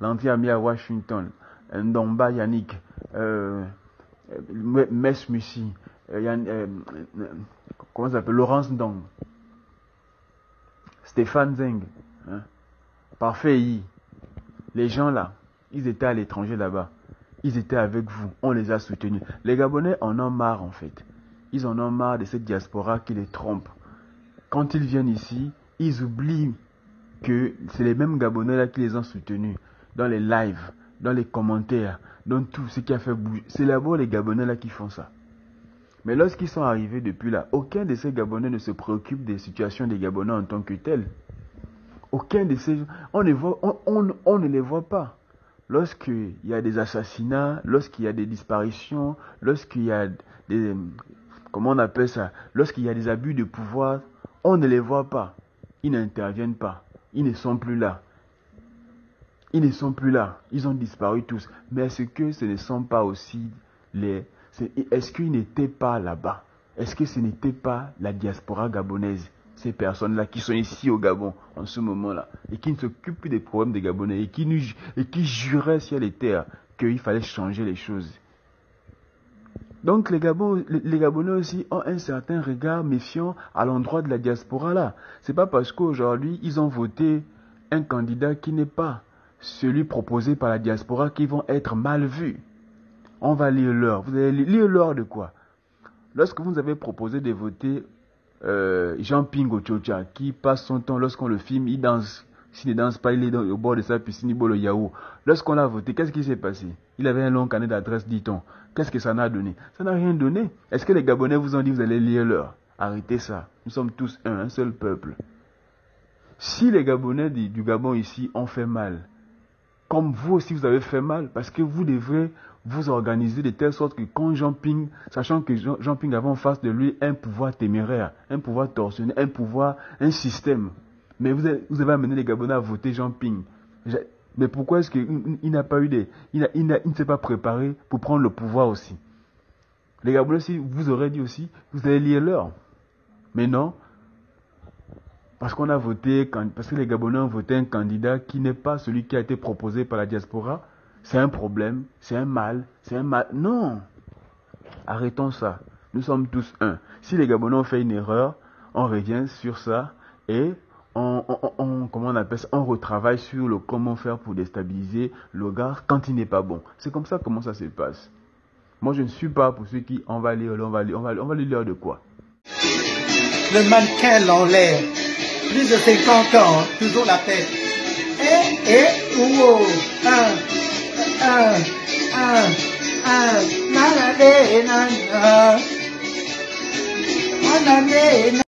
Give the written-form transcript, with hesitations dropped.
Lanti-Ami à Washington, Ndomba Yannick, Mess Mussi, comment ça s'appelle, Laurence Ndong, Stéphane Zeng, hein, Parfait I. Les gens là, ils étaient à l'étranger là-bas. Ils étaient avec vous. On les a soutenus. Les Gabonais en ont marre en fait. Ils en ont marre de cette diaspora qui les trompe. Quand ils viennent ici, ils oublient que c'est les mêmes Gabonais là qui les ont soutenus. Dans les lives, dans les commentaires, dans tout ce qui a fait bouger. C'est d'abord les Gabonais là qui font ça. Mais lorsqu'ils sont arrivés depuis là, aucun de ces Gabonais ne se préoccupe des situations des Gabonais en tant que tels. Aucun de ces... On ne les voit pas. Lorsqu'il y a des assassinats, lorsqu'il y a des disparitions, lorsqu'il y a des... Comment on appelle ça? Lorsqu'il y a des abus de pouvoir, on ne les voit pas. Ils n'interviennent pas. Ils ne sont plus là. Ils ne sont plus là. Ils ont disparu tous. Mais est-ce que ce ne sont pas aussi les... Est-ce qu'ils n'étaient pas là-bas? Est-ce que ce n'était pas la diaspora gabonaise? Ces personnes-là qui sont ici au Gabon en ce moment-là et qui ne s'occupent plus des problèmes des Gabonais et qui juraient ciel et terre qu'il fallait changer les choses. Donc les Gabonais aussi ont un certain regard méfiant à l'endroit de la diaspora là. C'est pas parce qu'aujourd'hui ils ont voté un candidat qui n'est pas celui proposé par la diaspora qu'ils vont être mal vus. On va lire l'heure. Vous allez lire l'heure de quoi? Lorsque vous avez proposé de voter Jean-Ping Ochocha, qui passe son temps, lorsqu'on le filme, il danse. S'il ne danse pas, il est au bord de sa piscine, il boit le yaourt. Lorsqu'on l'a voté, qu'est-ce qui s'est passé? Il avait un long carnet d'adresse, dit-on. Qu'est-ce que ça n'a donné? Ça n'a rien donné. Est-ce que les Gabonais vous ont dit, vous allez lire l'heure? Arrêtez ça. Nous sommes tous un seul peuple. Si les Gabonais du Gabon ici ont fait mal, comme vous aussi vous avez fait mal, parce que vous devrez vous organiser de telle sorte que quand Jean-Ping, sachant que Jean-Ping avait en face de lui un pouvoir téméraire, un pouvoir torsionné, un pouvoir, un système. Mais vous avez amené les Gabonais à voter Jean-Ping. Mais pourquoi est-ce qu'il n'a pas eu il ne s'est pas préparé pour prendre le pouvoir aussi? Les Gabonais, si vous aurez dit aussi, vous allez lire l'heure. Mais non. Parce qu'on a voté, parce que les Gabonais ont voté un candidat qui n'est pas celui qui a été proposé par la diaspora. C'est un problème, c'est un mal, c'est un mal. Non! Arrêtons ça. Nous sommes tous un. Si les Gabonais ont fait une erreur, on revient sur ça et comment on appelle ça, on retravaille sur le comment faire pour déstabiliser le gars quand il n'est pas bon. C'est comme ça comment ça se passe. Moi, je ne suis pas pour ceux qui, on va lire l'heure de quoi? Le mannequin en l'air. Plus de 50 ans, toujours la tête. Na na na na na.